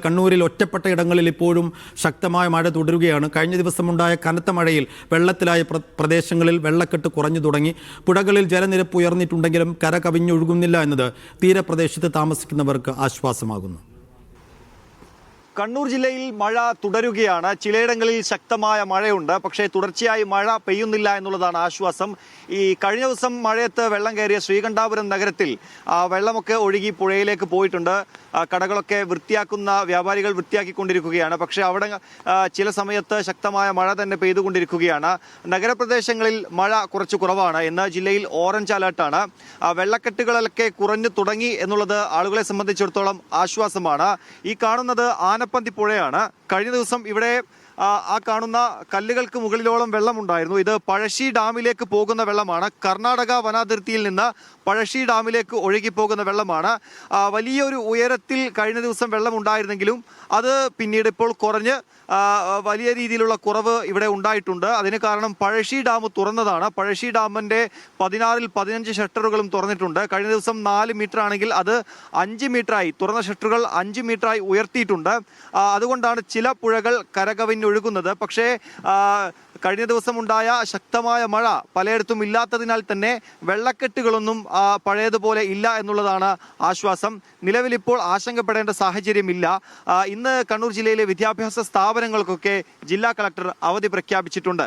കണ്ണൂരിൽ ഒറ്റപ്പെട്ട ഇടങ്ങളിൽ ഇപ്പോഴും ശക്തമായ മഴ തുടരുകയാണ്. കഴിഞ്ഞ ദിവസമുണ്ടായ കനത്ത മഴയിൽ വെള്ളത്തിലായ പ്രദേശങ്ങളിൽ വെള്ളക്കെട്ട് കുറഞ്ഞു തുടങ്ങി. പുഴകളിൽ ജലനിരപ്പ് ഉയർന്നിട്ടുണ്ടെങ്കിലും കര കവിഞ്ഞൊഴുകുന്നില്ല എന്നത് തീരപ്രദേശത്ത് താമസിക്കുന്നവർക്ക് ആശ്വാസമാകുന്നു. കണ്ണൂർ ജില്ലയിൽ മഴ തുടരുകയാണ്. ചിലയിടങ്ങളിൽ ശക്തമായ മഴയുണ്ട്, പക്ഷേ തുടർച്ചയായി മഴ പെയ്യുന്നില്ല എന്നുള്ളതാണ് ആശ്വാസം. ഈ കഴിഞ്ഞ ദിവസം മഴയത്ത് വെള്ളം കയറിയ ശ്രീകണ്ഠാപുരം നഗരത്തിൽ വെള്ളമൊക്കെ ഒഴുകി പുഴയിലേക്ക് പോയിട്ടുണ്ട്. കടകളൊക്കെ വൃത്തിയാക്കുന്ന വ്യാപാരികൾ വൃത്തിയാക്കിക്കൊണ്ടിരിക്കുകയാണ്. പക്ഷേ അവിടെ ചില സമയത്ത് ശക്തമായ മഴ തന്നെ പെയ്തുകൊണ്ടിരിക്കുകയാണ്. നഗരപ്രദേശങ്ങളിൽ മഴ കുറച്ച് കുറവാണ്. ഇന്ന് ജില്ലയിൽ ഓറഞ്ച് അലേർട്ടാണ്. വെള്ളക്കെട്ടുകളൊക്കെ കുറഞ്ഞു തുടങ്ങി എന്നുള്ളത് ആളുകളെ സംബന്ധിച്ചിടത്തോളം ആശ്വാസമാണ്. ഈ കാണുന്നത് ആനപ്പന്തി പുഴയാണ്. കഴിഞ്ഞ ദിവസം ഇവിടെ ആ കാണുന്ന കല്ലുകൾക്ക് മുകളിലോളം വെള്ളമുണ്ടായിരുന്നു. ഇത് പഴശ്ശി ഡാമിലേക്ക് പോകുന്ന വെള്ളമാണ്. കർണാടക വനാതിർത്തിയിൽ നിന്ന് പഴശ്ശി ഡാമിലേക്ക് ഒഴുകിപ്പോകുന്ന വെള്ളമാണ്. വലിയൊരു ഉയരത്തിൽ കഴിഞ്ഞ ദിവസം വെള്ളമുണ്ടായിരുന്നെങ്കിലും അത് പിന്നീട് ഇപ്പോൾ കുറഞ്ഞ് വലിയ രീതിയിലുള്ള കുറവ് ഇവിടെ ഉണ്ടായിട്ടുണ്ട്. അതിന് കാരണം പഴശ്ശി ഡാം തുറന്നതാണ്. പഴശ്ശി ഡാമിൻ്റെ 16-ൽ 15 ഷട്ടറുകളും തുറന്നിട്ടുണ്ട്. കഴിഞ്ഞ ദിവസം 4 മീറ്റർ ആണെങ്കിൽ അത് 5 മീറ്ററായി, തുറന്ന ഷട്ടറുകൾ 5 മീറ്ററായി ഉയർത്തിയിട്ടുണ്ട്. അതുകൊണ്ടാണ് ചില പുഴകൾ കരകവിഞ്ഞൊഴുകുന്നത്. പക്ഷേ കഴിഞ്ഞ ദിവസമുണ്ടായ ശക്തമായ മഴ പലയിടത്തും ഇല്ലാത്തതിനാൽ തന്നെ വെള്ളക്കെട്ടുകളൊന്നും പഴയതുപോലെ ഇല്ല എന്നുള്ളതാണ് ആശ്വാസം. നിലവിലിപ്പോൾ ആശങ്കപ്പെടേണ്ട സാഹചര്യമില്ല. ഇന്ന് കണ്ണൂർ ജില്ലയിലെ വിദ്യാഭ്യാസ സ്ഥാപനങ്ങൾക്കൊക്കെ ജില്ലാ കളക്ടർ അവധി പ്രഖ്യാപിച്ചിട്ടുണ്ട്.